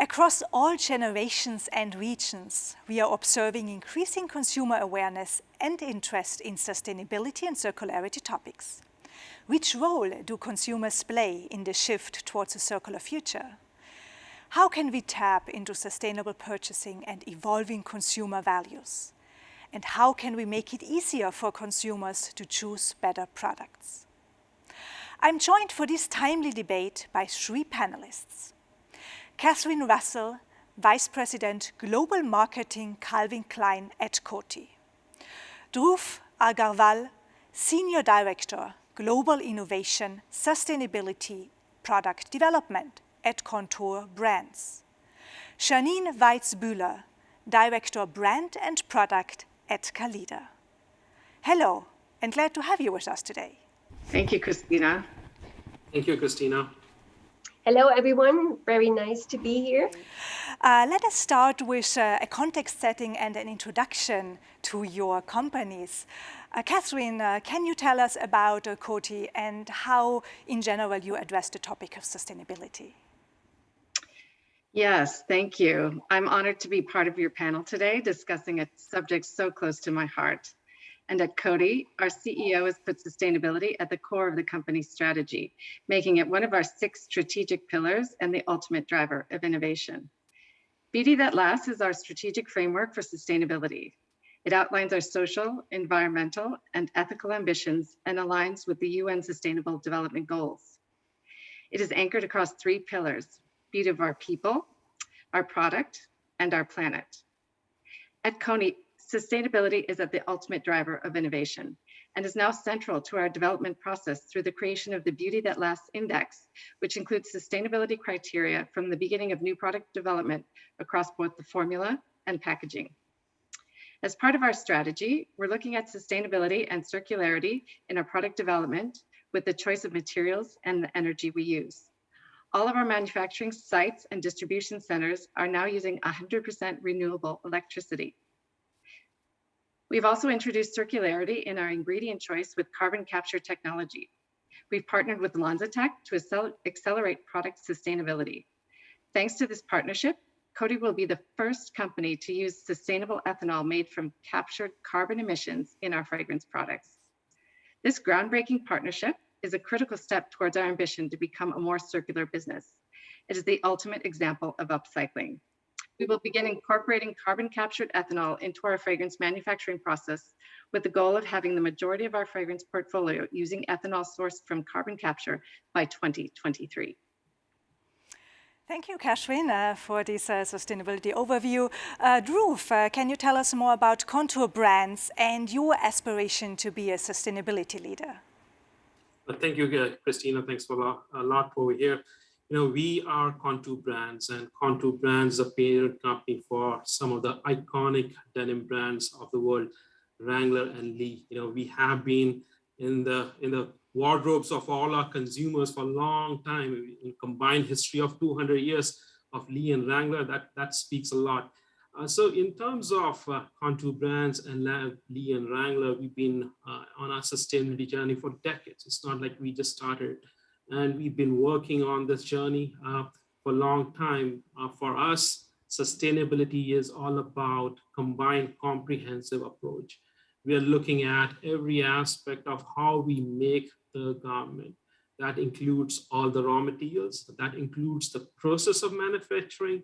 Across all generations and regions, we are observing increasing consumer awareness and interest in sustainability and circularity topics. Which role do consumers play in the shift towards a circular future? How can we tap into sustainable purchasing and evolving consumer values? And how can we make it easier for consumers to choose better products? I'm joined for this timely debate by three panelists. Catherine Russell, Vice President Global Marketing Calvin Klein at Coty. Dhruv Agarwal, Senior Director, Global Innovation, Sustainability, Product Development at Kontoor Brands. Janine Weiz-Bühler, Director Brand and Product at CALIDA. Hello, and glad to have you with us today. Thank you, Christina. Thank you, Christina. Hello, everyone. Very nice to be here. Let us start with a context setting and an introduction to your companies. Catherine, can you tell us about Coty and how, in general, you address the topic of sustainability? Yes, thank you. I'm honored to be part of your panel today discussing a subject so close to my heart. And at Coty, our CEO has put sustainability at the core of the company's strategy, making it one of our 6 strategic pillars and the ultimate driver of innovation. Beauty That Lasts is our strategic framework for sustainability. It outlines our social, environmental, and ethical ambitions and aligns with the UN Sustainable Development Goals. It is anchored across 3 pillars: beauty of our people, our product, and our planet. At Coty, sustainability is at the ultimate driver of innovation and is now central to our development process through the creation of the Beauty That Lasts Index, which includes sustainability criteria from the beginning of new product development across both the formula and packaging. As part of our strategy, we're looking at sustainability and circularity in our product development with the choice of materials and the energy we use. All of our manufacturing sites and distribution centers are now using 100% renewable electricity. We've also introduced circularity in our ingredient choice with carbon capture technology. We've partnered with LanzaTech to accelerate product sustainability. Thanks to this partnership, Coty will be the first company to use sustainable ethanol made from captured carbon emissions in our fragrance products. This groundbreaking partnership is a critical step towards our ambition to become a more circular business. It is the ultimate example of upcycling. We will begin incorporating carbon captured ethanol into our fragrance manufacturing process with the goal of having the majority of our fragrance portfolio using ethanol sourced from carbon capture by 2023. Thank you, Catherine, for this sustainability overview. Dhruv, can you tell us more about Kontoor Brands and your aspiration to be a sustainability leader? Thank you, Christina. Thanks for a lot over here. We are Kontoor Brands, and Kontoor Brands is a parent company for some of the iconic denim brands of the world, Wrangler and Lee. We have been in the wardrobes of all our consumers for a long time. In combined history of 200 years of Lee and Wrangler, that speaks a lot. So in terms of Kontoor Brands and Lee and Wrangler, we've been on our sustainability journey for decades. It's not like we just started. And we've been working on this journey for a long time. For us, sustainability is all about combined comprehensive approach. We are looking at every aspect of how we make the garment. That includes all the raw materials, that includes the process of manufacturing,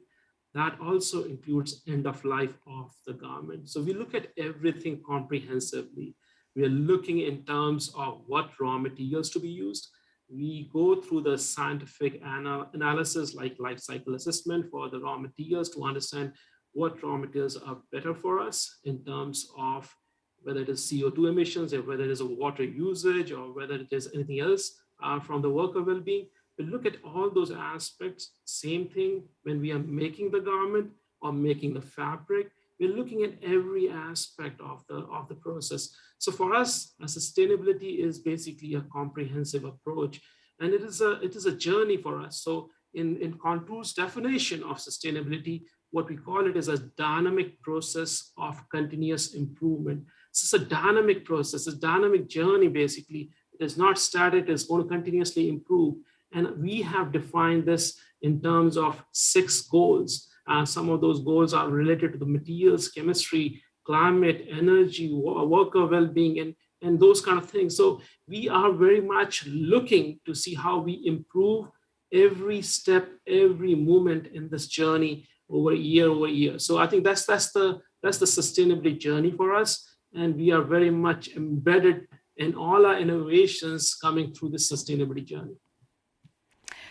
that also includes end of life of the garment. So we look at everything comprehensively. We are looking in terms of what raw materials to be used. We go through the scientific analysis like life cycle assessment for the raw materials to understand what raw materials are better for us in terms of whether it is CO2 emissions, or whether it is a water usage, or whether it is anything else from the worker well-being. We look at all those aspects. Same thing when we are making the garment or making the fabric. We're looking at every aspect of the process. So for us, sustainability is basically a comprehensive approach, and it is a journey for us. So in Kontoor's definition of sustainability, what we call it is a dynamic process of continuous improvement. This is a dynamic process, a dynamic journey, basically. It is not static, it's going to continuously improve. And we have defined this in terms of 6 goals. Some of those goals are related to the materials, chemistry, climate, energy, worker well-being, and those kind of things. So we are very much looking to see how we improve every step, every moment in this journey over year. So I think that's the sustainability journey for us. And we are very much embedded in all our innovations coming through this sustainability journey.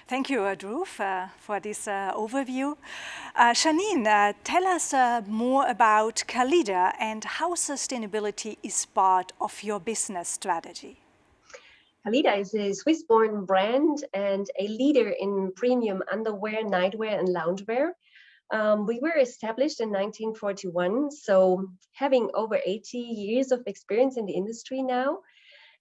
Thank you, Dhruv, for this overview. Janine, tell us more about CALIDA and how sustainability is part of your business strategy. CALIDA is a Swiss-born brand and a leader in premium underwear, nightwear, and loungewear. We were established in 1941, so having over 80 years of experience in the industry now.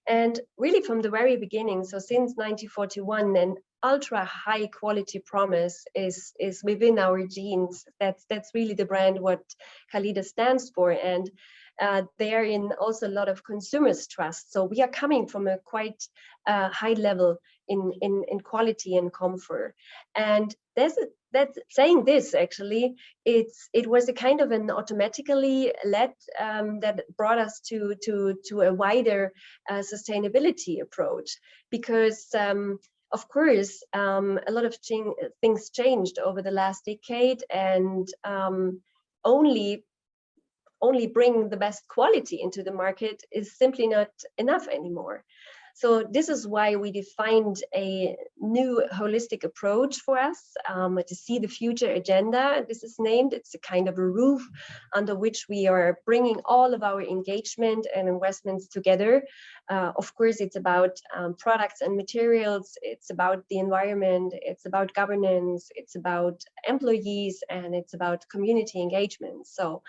And really from the very beginning, so since 1941, an ultra high quality promise is within our genes. That's really the brand what CALIDA stands for. And therein also a lot of consumers trust. So we are coming from a quite high level in quality and comfort. And that's saying this actually, it was a kind of an automatically led that brought us to a wider sustainability approach, because of course a lot of things changed over the last decade, and only bring the best quality into the market is simply not enough anymore. So this is why we defined a new holistic approach for us to see the future agenda. This is named, it's a kind of a roof under which we are bringing all of our engagement and investments together. Of course, it's about products and materials, it's about the environment, it's about governance, it's about employees, and it's about community engagement. So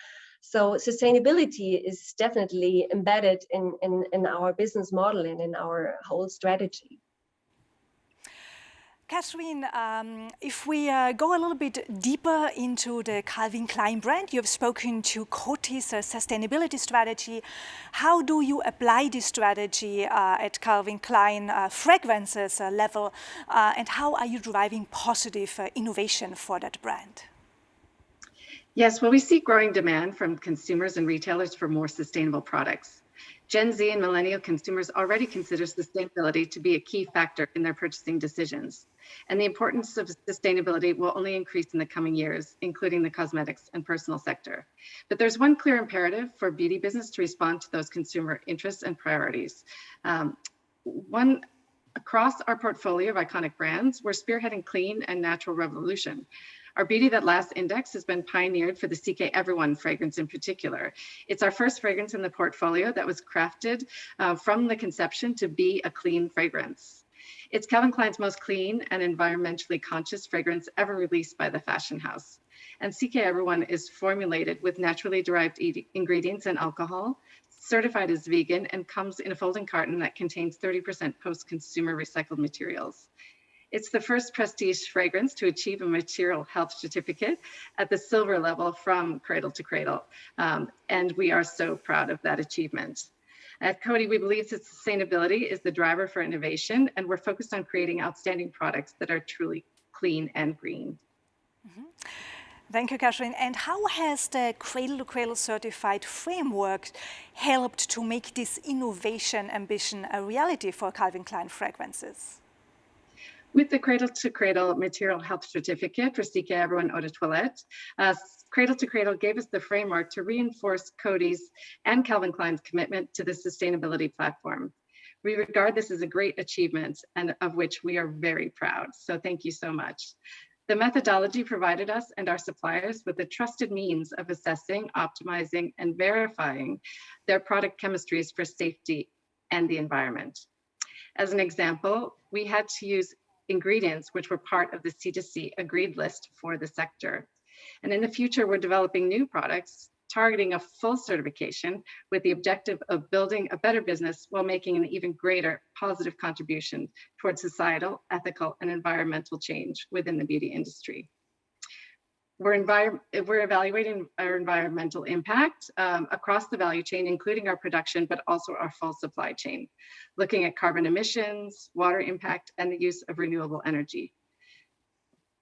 sustainability is definitely embedded in our business model and in our whole strategy. Catherine, if we go a little bit deeper into the Calvin Klein brand, you've spoken to Coty's sustainability strategy. How do you apply this strategy at Calvin Klein fragrances level, and how are you driving positive innovation for that brand? Yes, well, we see growing demand from consumers and retailers for more sustainable products. Gen Z and millennial consumers already consider sustainability to be a key factor in their purchasing decisions. And the importance of sustainability will only increase in the coming years, including the cosmetics and personal sector. But there's one clear imperative for beauty business to respond to those consumer interests and priorities. Across our portfolio of iconic brands, we're spearheading clean and natural revolution. Our Beauty That Lasts index has been pioneered for the CK Everyone fragrance in particular. It's our first fragrance in the portfolio that was crafted from the conception to be a clean fragrance. It's Calvin Klein's most clean and environmentally conscious fragrance ever released by the fashion house. And CK Everyone is formulated with naturally derived ingredients and alcohol, certified as vegan, and comes in a folding carton that contains 30% post-consumer recycled materials. It's the first prestige fragrance to achieve a material health certificate at the silver level from Cradle to Cradle. And we are so proud of that achievement. At Coty, we believe that sustainability is the driver for innovation, and we're focused on creating outstanding products that are truly clean and green. Mm-hmm. Thank you, Catherine. And how has the Cradle to Cradle certified framework helped to make this innovation ambition a reality for Calvin Klein fragrances? With the Cradle to Cradle Material Health Certificate for CK Everyone Eau de Toilette, Cradle to Cradle gave us the framework to reinforce Coty's and Calvin Klein's commitment to the sustainability platform. We regard this as a great achievement, and of which we are very proud. So thank you so much. The methodology provided us and our suppliers with a trusted means of assessing, optimizing, and verifying their product chemistries for safety and the environment. As an example, we had to use ingredients which were part of the C2C agreed list for the sector. And in the future, we're developing new products targeting a full certification with the objective of building a better business while making an even greater positive contribution towards societal, ethical, and environmental change within the beauty industry. We're evaluating our environmental impact across the value chain, including our production, but also our full supply chain, looking at carbon emissions, water impact, and the use of renewable energy.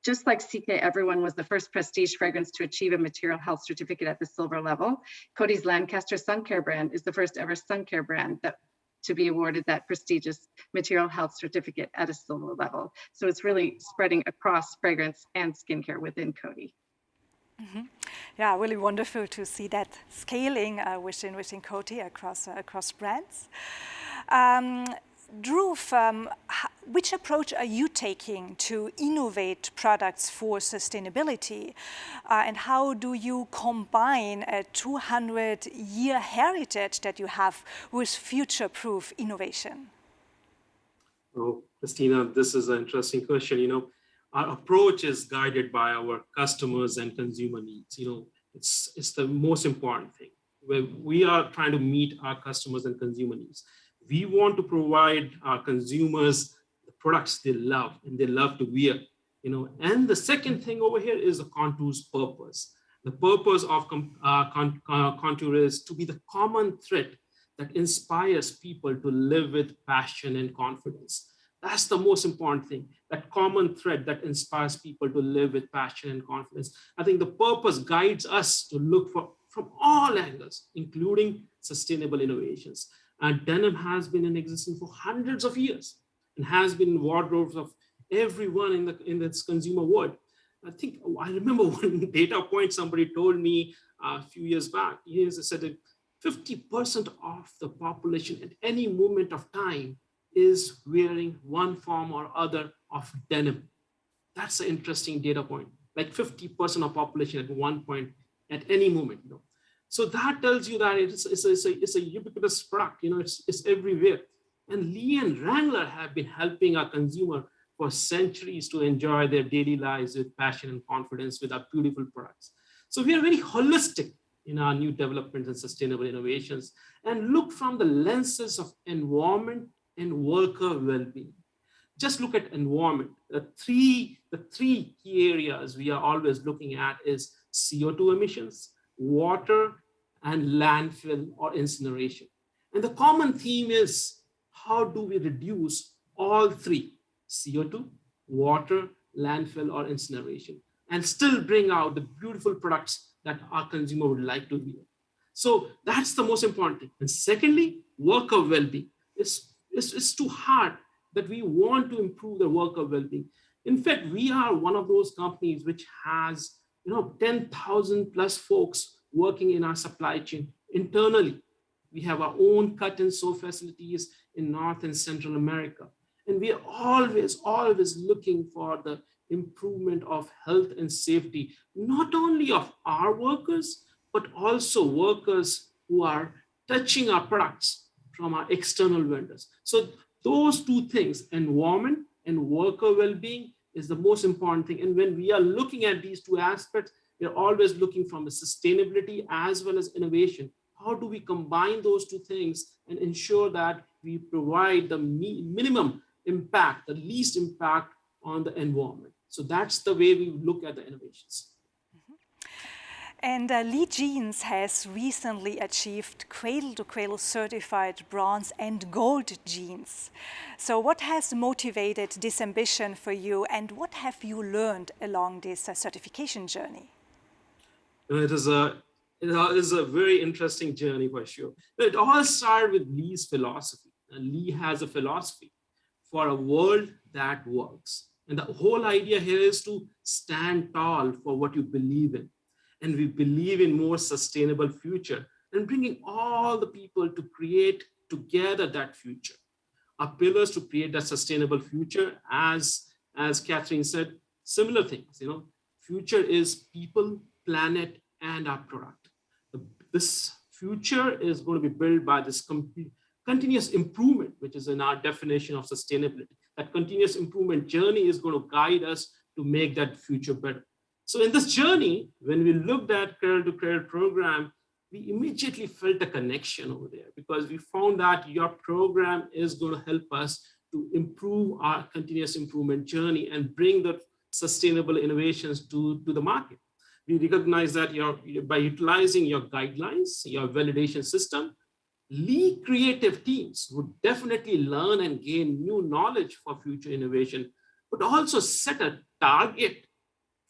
Just like CK Everyone was the first prestige fragrance to achieve a material health certificate at the silver level, Coty's Lancaster sun care brand is the first ever sun care brand to be awarded that prestigious material health certificate at a silver level. So it's really spreading across fragrance and skincare within Coty. Mm-hmm. Yeah, really wonderful to see that scaling within Coty across brands. Dhruv, which approach are you taking to innovate products for sustainability? And how do you combine a 200-year heritage that you have with future-proof innovation? Oh, Christina, this is an interesting question. Our approach is guided by our customers and consumer needs. It's the most important thing. We are trying to meet our customers and consumer needs. We want to provide our consumers the products they love and they love to wear. And the second thing over here is the Kontoor's purpose. The purpose of Kontoor is to be the common thread that inspires people to live with passion and confidence. That's the most important thing, that common thread that inspires people to live with passion and confidence. I think the purpose guides us to look from all angles, including sustainable innovations. And denim has been in existence for hundreds of years and has been in wardrobes of everyone in this consumer world. I remember one data point somebody told me a few years back. He said that 50% of the population at any moment of time is wearing one form or other of denim. That's an interesting data point. Like 50% of population at one point at any moment. So that tells you that it's a ubiquitous product. It's everywhere. And Lee and Wrangler have been helping our consumer for centuries to enjoy their daily lives with passion and confidence with our beautiful products. So we are very holistic in our new developments and sustainable innovations and look from the lenses of environment and worker well-being. Just look at environment. The three key areas we are always looking at is CO2 emissions, water, and landfill or incineration. And the common theme is how do we reduce all three, CO2, water, landfill, or incineration, and still bring out the beautiful products that our consumer would like to wear. So that's the most important thing. And secondly, worker well-being. It's too hard that we want to improve the worker well-being. In fact, we are one of those companies which has 10,000 plus folks working in our supply chain internally. We have our own cut and sew facilities in North and Central America. And we are always looking for the improvement of health and safety, not only of our workers, but also workers who are touching our products from our external vendors. So those two things, environment and worker well-being, is the most important thing. And when we are looking at these two aspects, we're always looking from the sustainability as well as innovation. How do we combine those two things and ensure that we provide the minimum impact, the least impact on the environment? So that's the way we look at the innovations. And Lee Jeans has recently achieved Cradle to Cradle certified bronze and gold jeans. So what has motivated this ambition for you, and what have you learned along this certification journey? It is a very interesting journey for sure. It all started with Lee's philosophy. And Lee has a philosophy for a world that works. And the whole idea here is to stand tall for what you believe in. And we believe in more sustainable future and bringing all the people to create together that future. Our pillars to create that sustainable future, as Catherine said, similar things. Future is people, planet, and our product. This future is going to be built by this continuous improvement, which is in our definition of sustainability. That continuous improvement journey is going to guide us to make that future better. So in this journey, when we looked at Cradle to Cradle program, we immediately felt a connection over there because we found that your program is going to help us to improve our continuous improvement journey and bring the sustainable innovations to the market. We recognize that by utilizing your guidelines, your validation system, lead creative teams would definitely learn and gain new knowledge for future innovation, but also set a target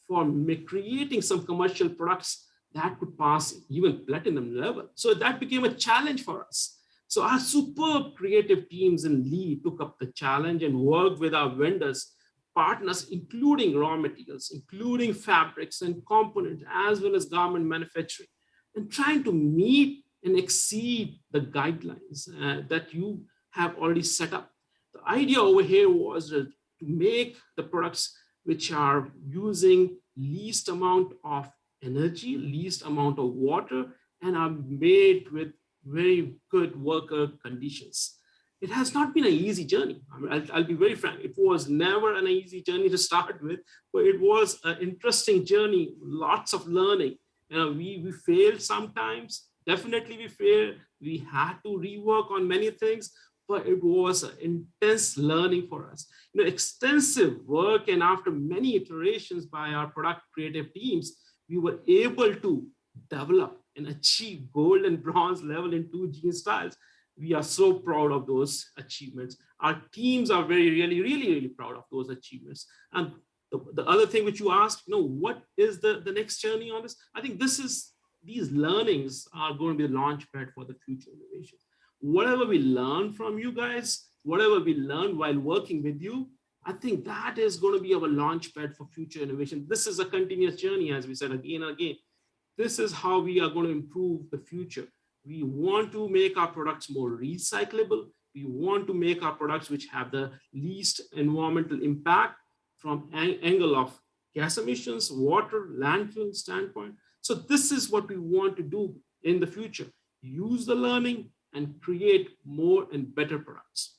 for creating some commercial products that could pass even platinum level. So that became a challenge for us. So our superb creative teams in lead took up the challenge and worked with our vendors, partners, including raw materials, including fabrics and components, as well as garment manufacturing, and trying to meet and exceed the guidelines that you have already set up. The idea over here was to make the products which are using least amount of energy, least amount of water, and are made with very good worker conditions. It has not been an easy journey. I mean, I'll be very frank. It was never an easy journey to start with, but it was an interesting journey, lots of learning. We failed sometimes. Definitely we failed. We had to rework on many things, but it was an intense learning for us. Extensive work, and after many iterations by our product creative teams, we were able to develop and achieve gold and bronze level in 2 jean styles. We are so proud of those achievements. Our teams are really proud of those achievements. And the other thing which you asked, what is the next journey on this? I think these learnings are going to be the launch pad for the future innovation. Whatever we learn from you guys, whatever we learn while working with you, I think that is going to be our launch pad for future innovation. This is a continuous journey, as we said again and again. This is how we are going to improve the future. We want to make our products more recyclable. We want to make our products which have the least environmental impact from angle of gas emissions, water, landfill standpoint. So this is what we want to do in the future. Use the learning and create more and better products.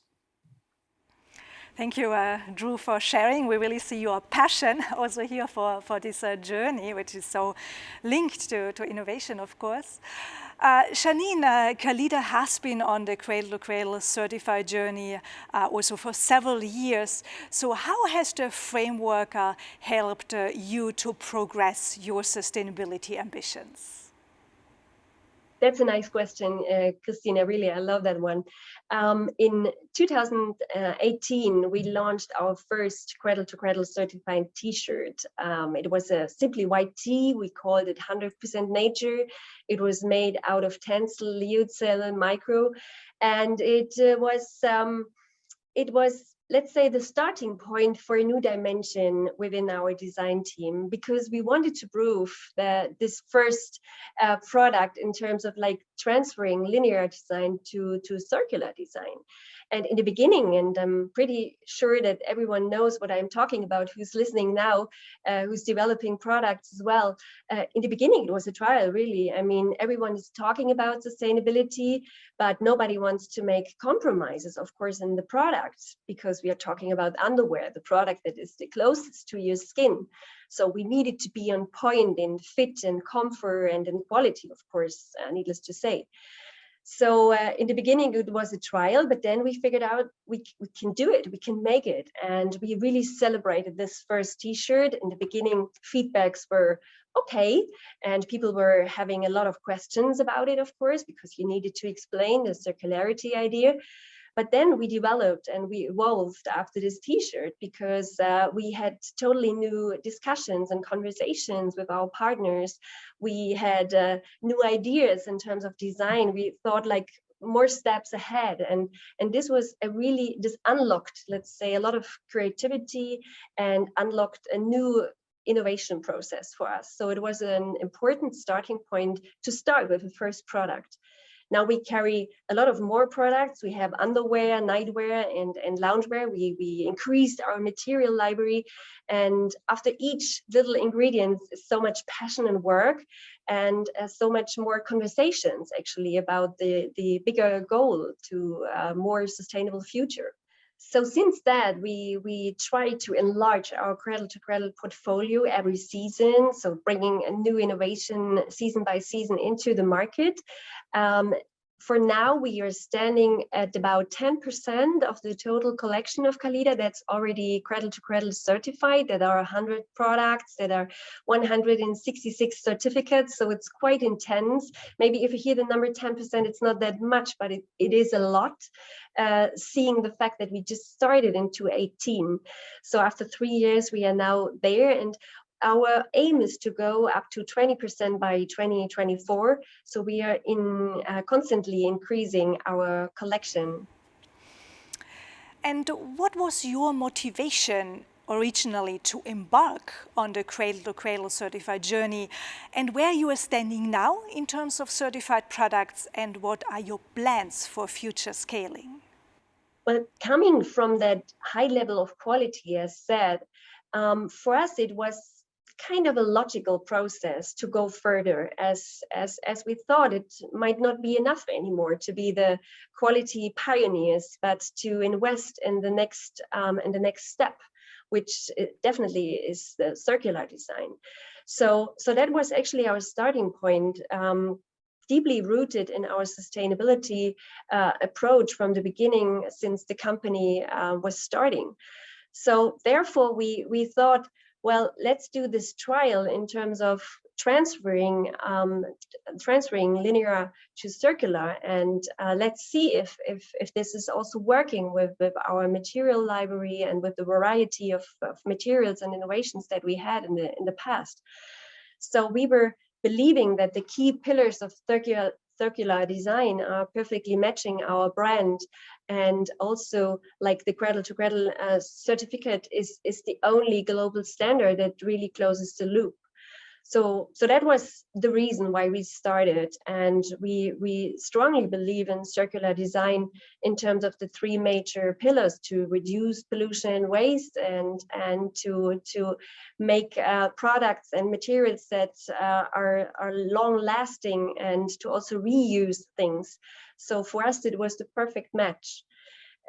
Thank you, Dhruv, for sharing. We really see your passion also here for this journey, which is so linked to innovation, of course. Janine, CALIDA has been on the Cradle to Cradle certified journey also for several years. So how has the framework helped you to progress your sustainability ambitions? That's a nice question, Christina. Really, I love that one. In 2018, we launched our first Cradle to Cradle certified T-shirt. It was a simply white tee. We called it 100% nature. It was made out of tencel, lyocell, micro, and it was, let's say, the starting point for a new dimension within our design team, because we wanted to prove that this first product in terms of like transferring linear design to circular design. And in the beginning, and I'm pretty sure that everyone knows what I'm talking about, who's listening now, who's developing products as well. In the beginning, it was a trial, really. I mean, everyone is talking about sustainability, but nobody wants to make compromises, of course, in the product, because we are talking about underwear, the product that is the closest to your skin. So we needed to be on point in fit and comfort and in quality, of course, needless to say. So in the beginning, it was a trial, but then we figured out we can do it, we can make it. And we really celebrated this first T-shirt. In the beginning, feedbacks were okay. And people were having a lot of questions about it, of course, because you needed to explain the circularity idea. But then we developed and we evolved after this T-shirt, because we had totally new discussions and conversations with our partners. We had new ideas in terms of design. We thought like more steps ahead, and this was this unlocked, let's say, a lot of creativity and unlocked a new innovation process for us. So it was an important starting point to start with the first product. Now we carry a lot of more products. We have underwear, nightwear, and loungewear. We increased our material library, and after each little ingredient is so much passion and work, and so much more conversations actually about the bigger goal to a more sustainable future. So since that, we try to enlarge our Cradle to Cradle portfolio every season, so bringing a new innovation season by season into the market. For now, we are standing at about 10% of the total collection of CALIDA that's already Cradle to Cradle certified. That are 100 products, that are 166 certificates. So it's quite intense. Maybe if you hear the number 10%, it's not that much, but it is a lot, seeing the fact that we just started in 2018. So after 3 years, we are now there. And our aim is to go up to 20% by 2024. So we are constantly increasing our collection. And what was your motivation originally to embark on the Cradle to Cradle certified journey, and where you are standing now in terms of certified products, and what are your plans for future scaling? Well, coming from that high level of quality, as said, for us it was kind of a logical process to go further, as we thought it might not be enough anymore to be the quality pioneers, but to invest in the next step, which definitely is the circular design. So that was actually our starting point, deeply rooted in our sustainability approach from the beginning, since the company was starting. So therefore we thought, well, let's do this trial in terms of transferring linear to circular, and let's see if this is also working with our material library and with the variety of materials and innovations that we had in the past. So we were believing that the key pillars of circular design are perfectly matching our brand, and also like the Cradle to Cradle certificate is the only global standard that really closes the loop. So that was the reason why we started, and we strongly believe in circular design in terms of the three major pillars: to reduce pollution and waste, and to make products and materials that are long lasting, and to also reuse things. So for us, it was the perfect match.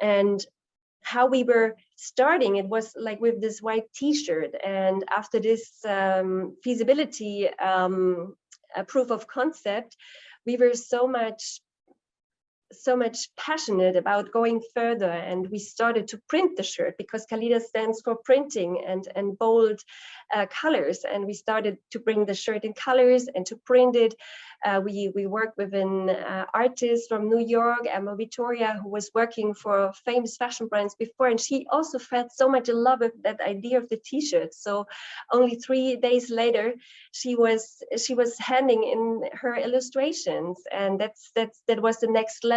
And how we were starting, it was like with this white t-shirt, and after this feasibility proof of concept, we were so much passionate about going further, and we started to print the shirt, because CALIDA stands for printing and bold colors, and we started to bring the shirt in colors and to print it. We worked with an artist from New York, Emma Vittoria, who was working for famous fashion brands before, and she also felt so much in love with that idea of the t-shirt. So only 3 days later, she was handing in her illustrations, and that was the next level,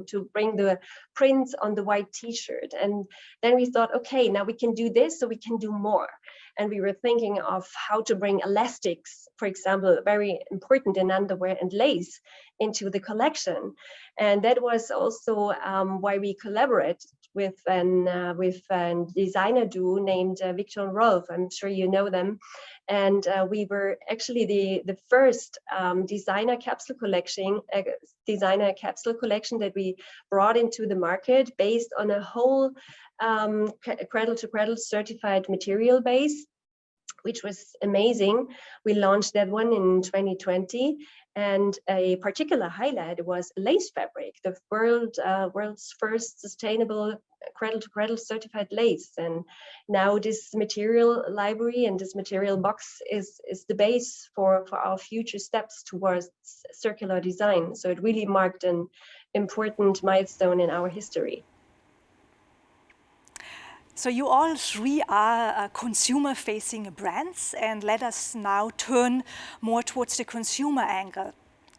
to bring the prints on the white t-shirt. And then we thought, okay, now we can do this, so we can do more. And we were thinking of how to bring elastics, for example, very important in underwear, and lace into the collection. And that was also why we collaborated with a designer duo named Victor and Rolf. I'm sure you know them. And we were actually the first designer capsule collection that we brought into the market, based on a whole Cradle to Cradle certified material base, which was amazing. We launched that one in 2020, and a particular highlight was lace fabric, the world's first sustainable Cradle to Cradle certified lace. And now this material library and this material box is the base for our future steps towards circular design. So it really marked an important milestone in our history. So you all three are consumer-facing brands, and let us now turn more towards the consumer angle.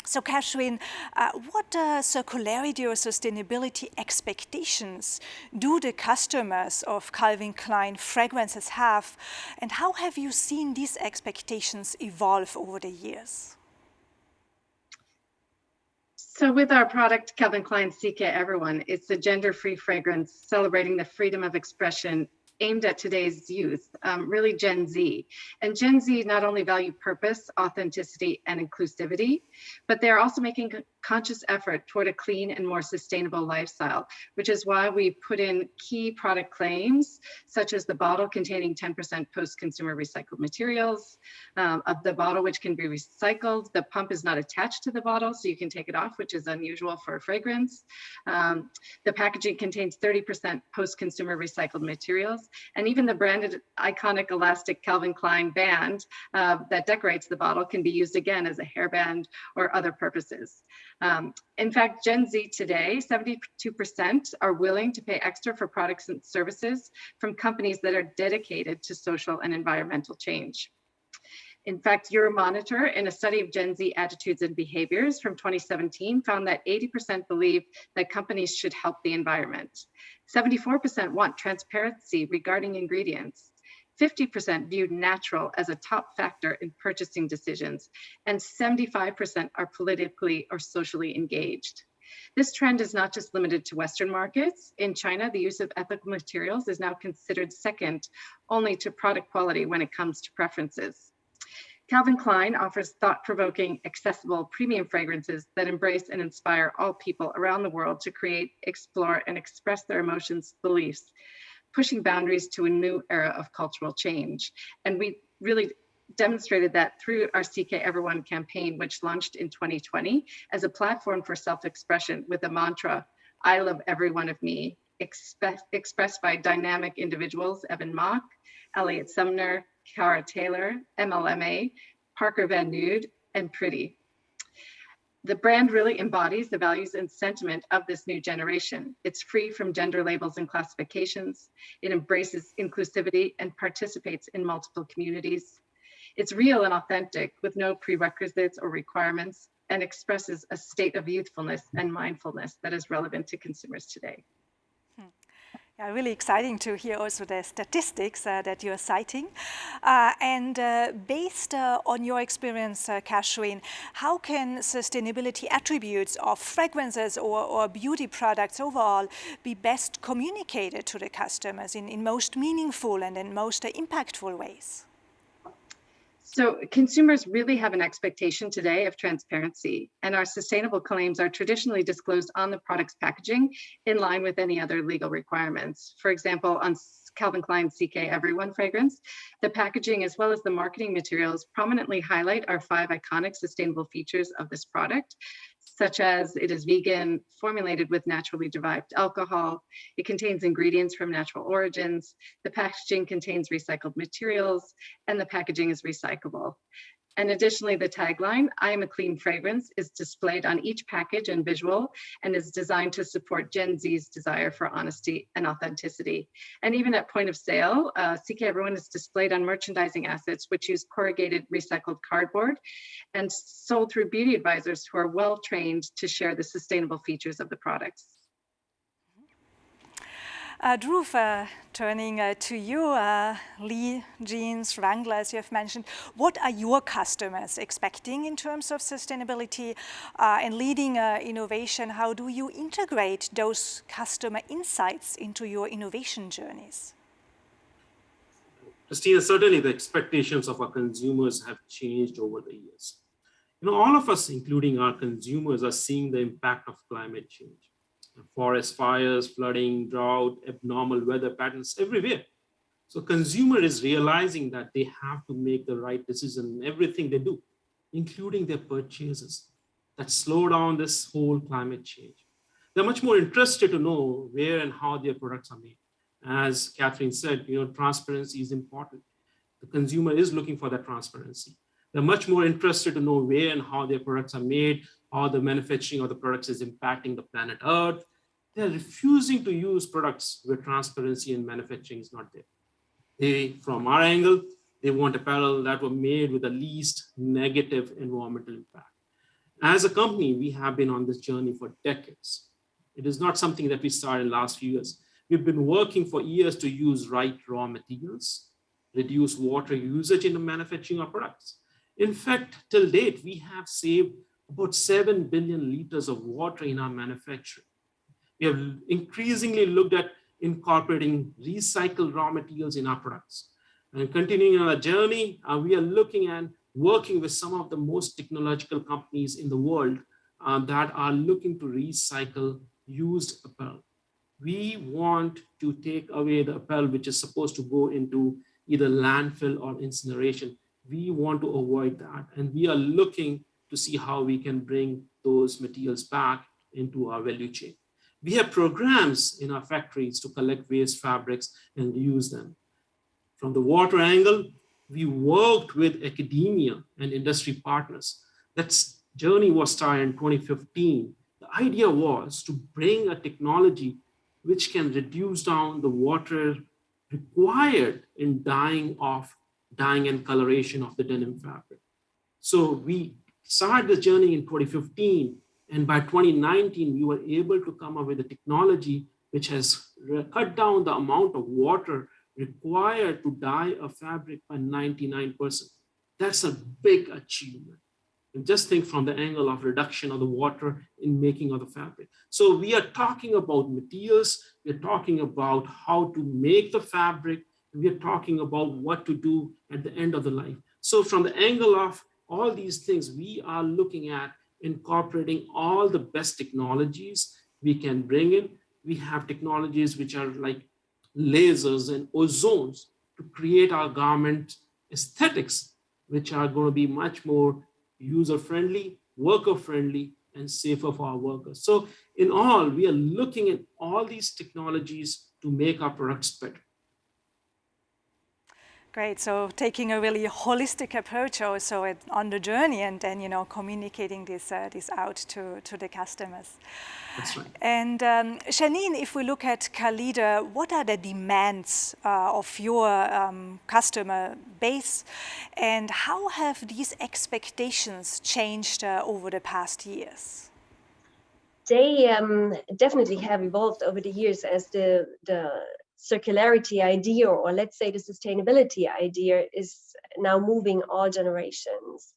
So Catherine, what circularity or sustainability expectations do the customers of Calvin Klein fragrances have, and how have you seen these expectations evolve over the years? So with our product, Calvin Klein CK Everyone, it's a gender-free fragrance celebrating the freedom of expression aimed at today's youth, really Gen Z. And Gen Z not only value purpose, authenticity, and inclusivity, but they're also making conscious effort toward a clean and more sustainable lifestyle, which is why we put in key product claims, such as the bottle containing 10% post-consumer recycled materials, of the bottle which can be recycled. The pump is not attached to the bottle, so you can take it off, which is unusual for a fragrance. The packaging contains 30% post-consumer recycled materials, and even the branded iconic elastic Calvin Klein band that decorates the bottle can be used again as a hairband or other purposes. In fact, Gen Z today, 72% are willing to pay extra for products and services from companies that are dedicated to social and environmental change. In fact, Euromonitor, in a study of Gen Z attitudes and behaviors from 2017, found that 80% believe that companies should help the environment. 74% want transparency regarding ingredients. 50% viewed natural as a top factor in purchasing decisions, and 75% are politically or socially engaged. This trend is not just limited to Western markets. In China, the use of ethical materials is now considered second only to product quality when it comes to preferences. Calvin Klein offers thought-provoking, accessible, premium fragrances that embrace and inspire all people around the world to create, explore, and express their emotions, beliefs, pushing boundaries to a new era of cultural change. And we really demonstrated that through our CK Everyone campaign, which launched in 2020 as a platform for self-expression with the mantra, I love every one of me, expressed by dynamic individuals, Evan Mock, Elliot Sumner, Cara Taylor, MLMA, Parker Van Nude, and Pretty. The brand really embodies the values and sentiment of this new generation. It's free from gender labels and classifications. It embraces inclusivity and participates in multiple communities. It's real and authentic with no prerequisites or requirements, and expresses a state of youthfulness and mindfulness that is relevant to consumers today. Yeah, really exciting to hear also the statistics that you're citing. Based on your experience, Kashrin, how can sustainability attributes of fragrances or beauty products overall be best communicated to the customers in most meaningful and in most impactful ways? So consumers really have an expectation today of transparency, and our sustainable claims are traditionally disclosed on the product's packaging in line with any other legal requirements. For example, on Calvin Klein CK Everyone fragrance, the packaging as well as the marketing materials prominently highlight our 5 iconic sustainable features of this product, such as it is vegan, formulated with naturally derived alcohol, it contains ingredients from natural origins, the packaging contains recycled materials, and the packaging is recyclable. And additionally, the tagline, I am a clean fragrance, is displayed on each package and visual and is designed to support Gen Z's desire for honesty and authenticity. And even at point of sale, CK Everyone is displayed on merchandising assets which use corrugated recycled cardboard and sold through beauty advisors who are well trained to share the sustainable features of the products. Dhruv, turning to you, Lee, jeans, Wrangler, as you have mentioned, what are your customers expecting in terms of sustainability and leading innovation? How do you integrate those customer insights into your innovation journeys? Christina, certainly the expectations of our consumers have changed over the years. You know, all of us, including our consumers, are seeing the impact of climate change. Forest fires, flooding, drought, abnormal weather patterns everywhere. So consumer is realizing that they have to make the right decision in everything they do, including their purchases, that slow down this whole climate change. They're much more interested to know where and how their products are made. As Catherine said, you know, transparency is important. The consumer is looking for that transparency. They're much more interested to know where and how their products are made, how the manufacturing of the products is impacting the planet Earth. They're refusing to use products where transparency in manufacturing is not there. They, from our angle, they want apparel that were made with the least negative environmental impact. As a company, we have been on this journey for decades. It is not something that we started in the last few years. We've been working for years to use right raw materials, reduce water usage in the manufacturing of products. In fact, till date, we have saved about 7 billion liters of water in our manufacturing. We have increasingly looked at incorporating recycled raw materials in our products. And continuing on our journey, we are looking and working with some of the most technological companies in the world that are looking to recycle used apparel. We want to take away the apparel which is supposed to go into either landfill or incineration. We want to avoid that. And we are looking to see how we can bring those materials back into our value chain. We have programs in our factories to collect waste fabrics and use them. From the water angle, we worked with academia and industry partners. That journey was started in 2015. The idea was to bring a technology which can reduce down the water required in dyeing and coloration of the denim fabric. So we started this journey in 2015, and by 2019, we were able to come up with a technology which has cut down the amount of water required to dye a fabric by 99%. That's a big achievement. And just think from the angle of reduction of the water in making of the fabric. So we are talking about materials, we're talking about how to make the fabric, and we are talking about what to do at the end of the life. So from the angle of all these things, we are looking at incorporating all the best technologies we can bring in. We have technologies which are like lasers and ozones to create our garment aesthetics, which are going to be much more user-friendly, worker-friendly, and safer for our workers. So in all, we are looking at all these technologies to make our products better. Great. So taking a really holistic approach also on the journey, and then communicating this out to the customers. That's right. And Janine, if we look at CALIDA, what are the demands of your customer base, and how have these expectations changed over the past years? They definitely have evolved over the years as the circularity idea, or let's say the sustainability idea, is now moving all generations.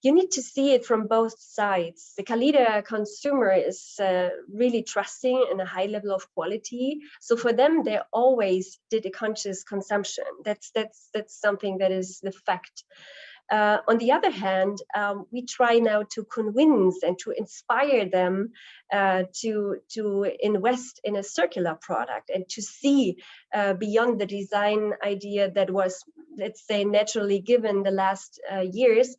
You need to see it from both sides. The CALIDA consumer is really trusting in a high level of quality. So for them, they always did a conscious consumption. That's something that is the fact. On the other hand, we try now to convince and to inspire them to invest in a circular product and to see beyond the design idea that was, let's say, naturally given the last years,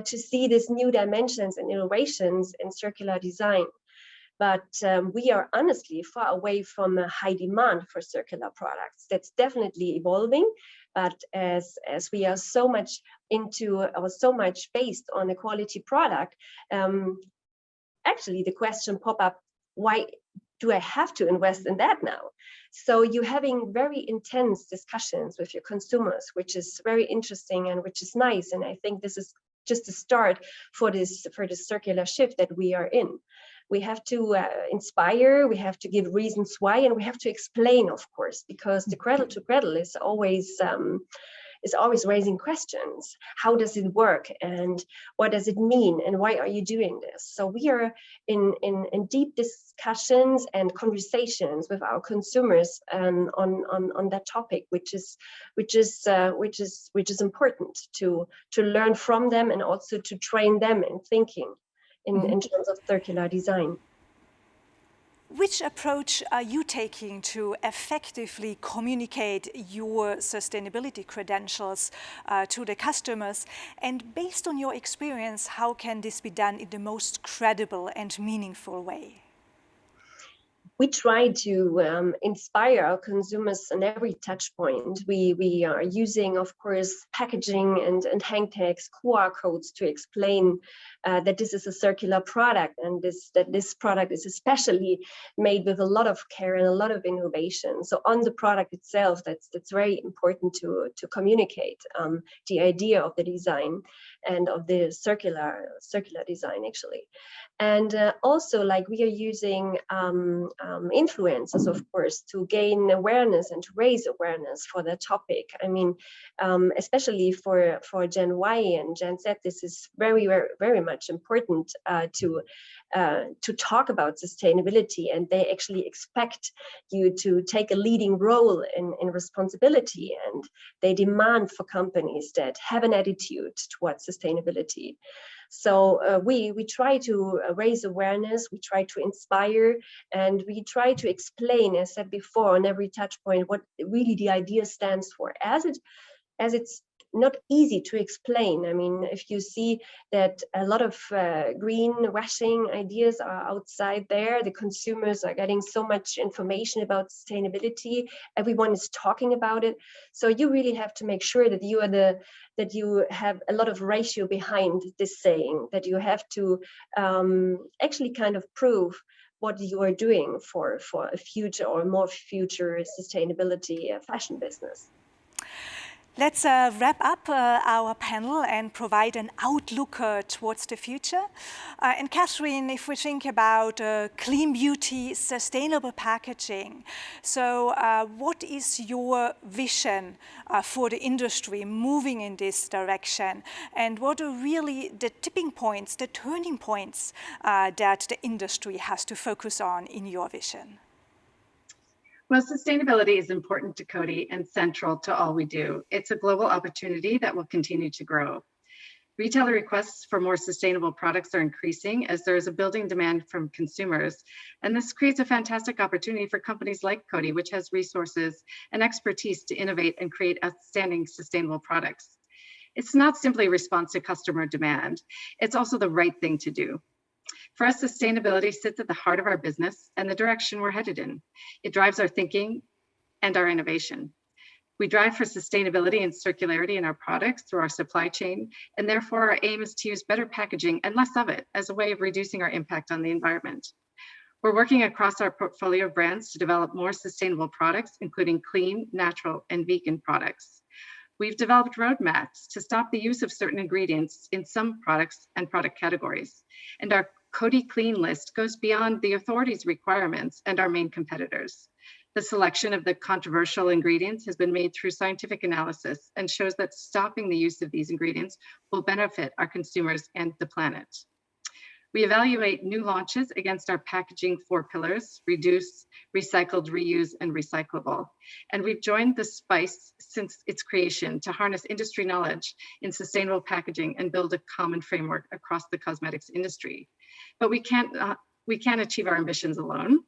to see these new dimensions and innovations in circular design. But we are honestly far away from a high demand for circular products. That's definitely evolving. But as we are so much into, or so much based on a quality product, actually the question pop up, why do I have to invest in that now? So you're having very intense discussions with your consumers, which is very interesting and which is nice. And I think this is just a start for this circular shift that we are in. We have to inspire, we have to give reasons why, and we have to explain, of course, because the cradle to cradle is always raising questions. How does it work, and what does it mean, and why are you doing this? So we are in deep discussions and conversations with our consumers on that topic, which is important to learn from them and also to train them in thinking in terms of circular design. Which approach are you taking to effectively communicate your sustainability credentials to the customers? And based on your experience, how can this be done in the most credible and meaningful way? We try to inspire our consumers on every touch point. We are using, of course, packaging and hang tags, QR codes to explain that this is a circular product, and that this product is especially made with a lot of care and a lot of innovation. So on the product itself, that's very important to communicate the idea of the design and of the circular design, actually. And also, like, we are using influencers, of course, to gain awareness and to raise awareness for the topic. I mean, especially for Gen Y and Gen Z, this is very, very, very much important to talk about sustainability, and they actually expect you to take a leading role in responsibility, and they demand for companies that have an attitude towards sustainability. So we try to raise awareness, we try to inspire, and we try to explain, as said before, on every touch point, what really the idea stands for, as it's not easy to explain. I mean, if you see that a lot of greenwashing ideas are outside there, the consumers are getting so much information about sustainability, everyone is talking about it. So you really have to make sure that you have a lot of ratio behind this saying, that you have to actually kind of prove what you are doing for a future or more future sustainability fashion business. Let's wrap up our panel and provide an outlook towards the future. And Catherine, if we think about clean beauty, sustainable packaging, so what is your vision for the industry moving in this direction? And what are really the tipping points, the turning points that the industry has to focus on in your vision? Well, sustainability is important to Coty and central to all we do. It's a global opportunity that will continue to grow. Retailer requests for more sustainable products are increasing as there is a building demand from consumers. And this creates a fantastic opportunity for companies like Coty, which has resources and expertise to innovate and create outstanding sustainable products. It's not simply a response to customer demand. It's also the right thing to do. For us, sustainability sits at the heart of our business and the direction we're headed in. It drives our thinking and our innovation. We drive for sustainability and circularity in our products through our supply chain, and therefore our aim is to use better packaging and less of it as a way of reducing our impact on the environment. We're working across our portfolio of brands to develop more sustainable products, including clean, natural, and vegan products. We've developed roadmaps to stop the use of certain ingredients in some products and product categories. And our Coty Clean list goes beyond the authorities' requirements and our main competitors. The selection of the controversial ingredients has been made through scientific analysis and shows that stopping the use of these ingredients will benefit our consumers and the planet. We evaluate new launches against our packaging 4 pillars: reduce, recycled, reuse, and recyclable. And we've joined the SPICE since its creation to harness industry knowledge in sustainable packaging and build a common framework across the cosmetics industry. But we can't achieve our ambitions alone.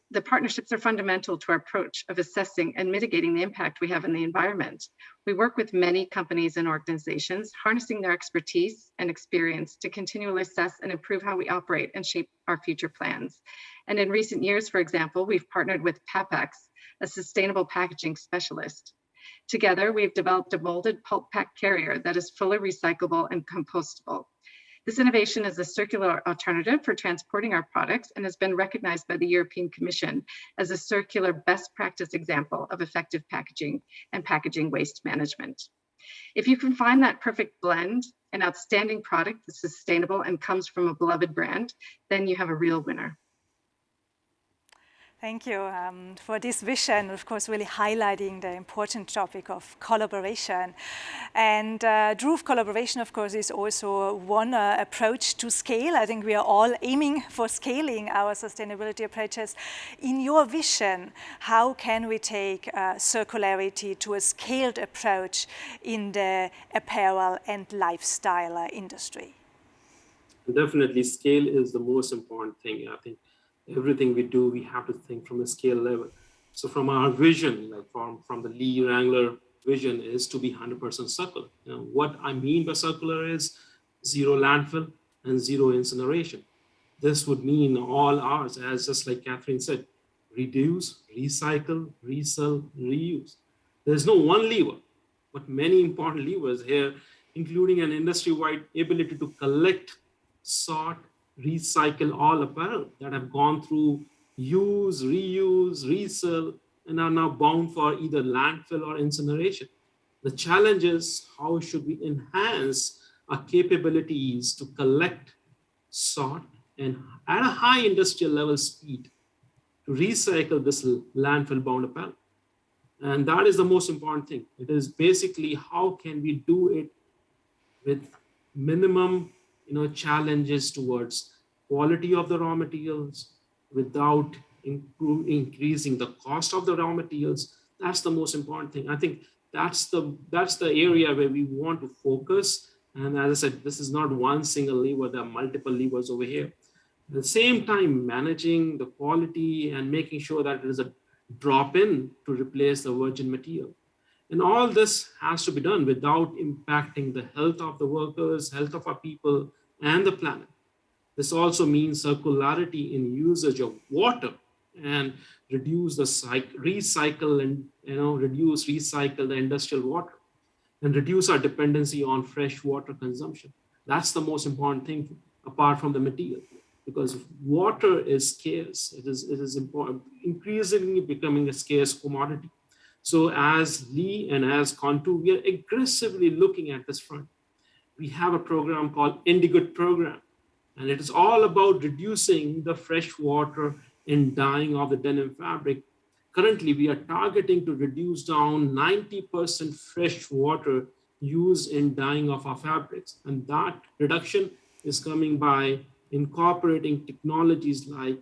The partnerships are fundamental to our approach of assessing and mitigating the impact we have in the environment. We work with many companies and organizations, harnessing their expertise and experience to continually assess and improve how we operate and shape our future plans. And in recent years, for example, we've partnered with Papex, a sustainable packaging specialist. Together, we've developed a molded pulp pack carrier that is fully recyclable and compostable. This innovation is a circular alternative for transporting our products and has been recognized by the European Commission as a circular best practice example of effective packaging and packaging waste management. If you can find that perfect blend, an outstanding product that's sustainable and comes from a beloved brand, then you have a real winner. Thank you for this vision, of course, really highlighting the important topic of collaboration. And Dhruv, collaboration, of course, is also one approach to scale. I think we are all aiming for scaling our sustainability approaches. In your vision, how can we take circularity to a scaled approach in the apparel and lifestyle industry? Definitely, scale is the most important thing. I think everything we do, we have to think from a scale level. So from our vision, like from the Lee Wrangler vision, is to be 100% circular. What I mean by circular is zero landfill and zero incineration. This would mean all ours, as just like Catherine said, reduce, recycle, resell, reuse. There's no one lever, but many important levers here, including an industry-wide ability to collect, sort, recycle all apparel that have gone through use, reuse, resell, and are now bound for either landfill or incineration. The challenge is how should we enhance our capabilities to collect, sort, and at a high industrial level speed to recycle this landfill bound apparel. And that is the most important thing. It is basically how can we do it with minimum challenges towards quality of the raw materials without increasing the cost of the raw materials. That's the most important thing. I think that's the area where we want to focus And as I said, this is not one single lever, there are multiple levers over here. At the same time, managing the quality and making sure that there is a drop-in to replace the virgin material. And all this has to be done without impacting the health of the workers, health of our people, and the planet. This also means circularity in usage of water and reduce the recycle and recycle the industrial water and reduce our dependency on fresh water consumption. That's the most important thing apart from the material, because water is scarce. It is important, increasingly becoming a scarce commodity. So as Lee and as Kontoor, we are aggressively looking at this front. We have a program called Indigood Program, and it is all about reducing the fresh water in dyeing of the denim fabric. Currently, we are targeting to reduce down 90% fresh water used in dyeing of our fabrics. And that reduction is coming by incorporating technologies like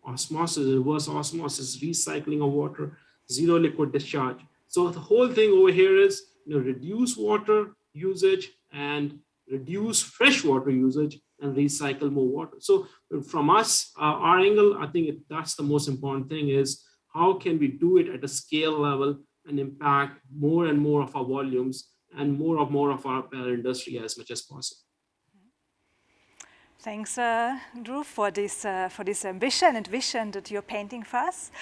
osmosis, reverse osmosis, recycling of water, zero liquid discharge. So the whole thing over here is reduce water usage and reduce fresh water usage and recycle more water. So from us, our angle, I think that's the most important thing is how can we do it at a scale level and impact more and more of our volumes and more of our apparel industry as much as possible. Thanks, Dhruv, for this ambition and vision that you're painting for us.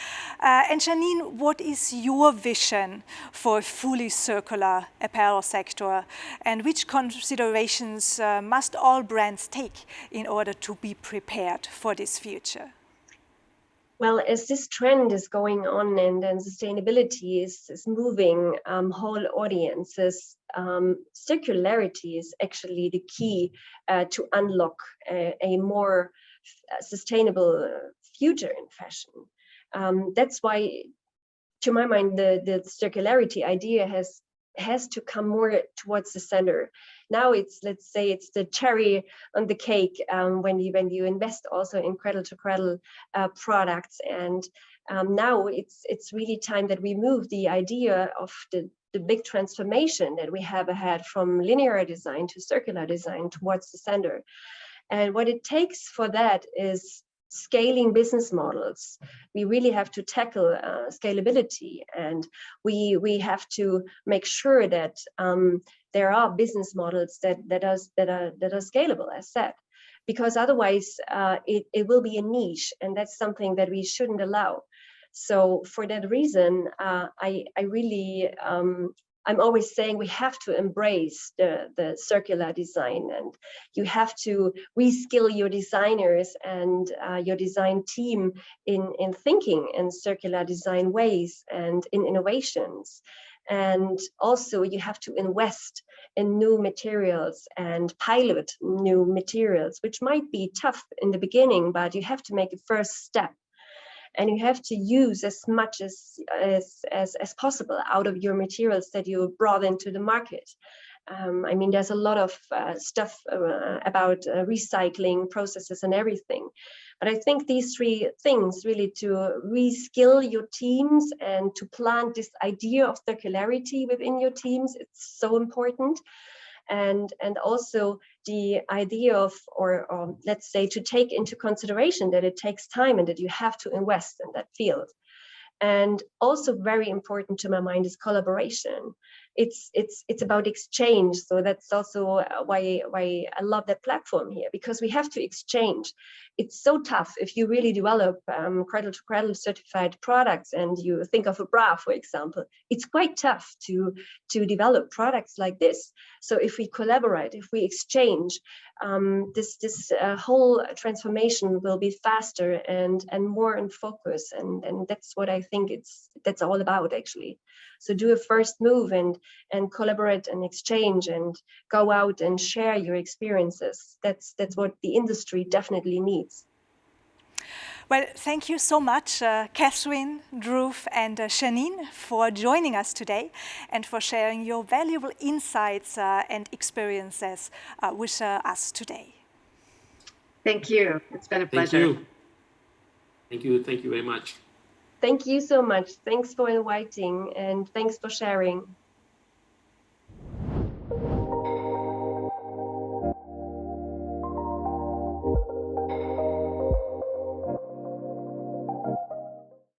And Janine, what is your vision for a fully circular apparel sector, and which considerations must all brands take in order to be prepared for this future? Well, as this trend is going on and sustainability is moving whole audiences, circularity is actually the key to unlock a more sustainable future in fashion. That's why, to my mind, the circularity idea has to come more towards the center. Now it's, let's say, it's the cherry on the cake when you invest also in cradle to cradle products. And now it's really time that we move the idea of the big transformation that we have ahead from linear design to circular design towards the center. And what it takes for that is scaling business models. We really have to tackle scalability, and we have to make sure that there are business models that are scalable, as said, because otherwise it will be a niche, and that's something that we shouldn't allow. So for that reason, I'm always saying we have to embrace the circular design, and you have to reskill your designers and your design team in thinking in circular design ways and in innovations. And also you have to invest in new materials and pilot new materials, which might be tough in the beginning, but you have to make a first step. And you have to use as much as possible out of your materials that you brought into the market. I mean, there's a lot of stuff about recycling processes and everything. But I think these three things, really, to reskill your teams and to plant this idea of circularity within your teams, it's so important. And also the idea of, or let's say, to take into consideration that it takes time and that you have to invest in that field. And also very important to my mind is collaboration. It's about exchange. So that's also why I love that platform here, because we have to exchange. It's so tough if you really develop cradle to cradle certified products, and you think of a bra, for example. It's quite tough to develop products like this. So if we collaborate, if we exchange, this whole transformation will be faster and more in focus, and that's what I think that's all about, actually. So do a first move and collaborate and exchange and go out and share your experiences. That's what the industry definitely needs. Well, thank you so much, Catherine, Dhruv, and Janine, for joining us today and for sharing your valuable insights and experiences with us today. Thank you. It's been a pleasure. Thank you. Thank you very much. Thank you so much. Thanks for inviting, and thanks for sharing.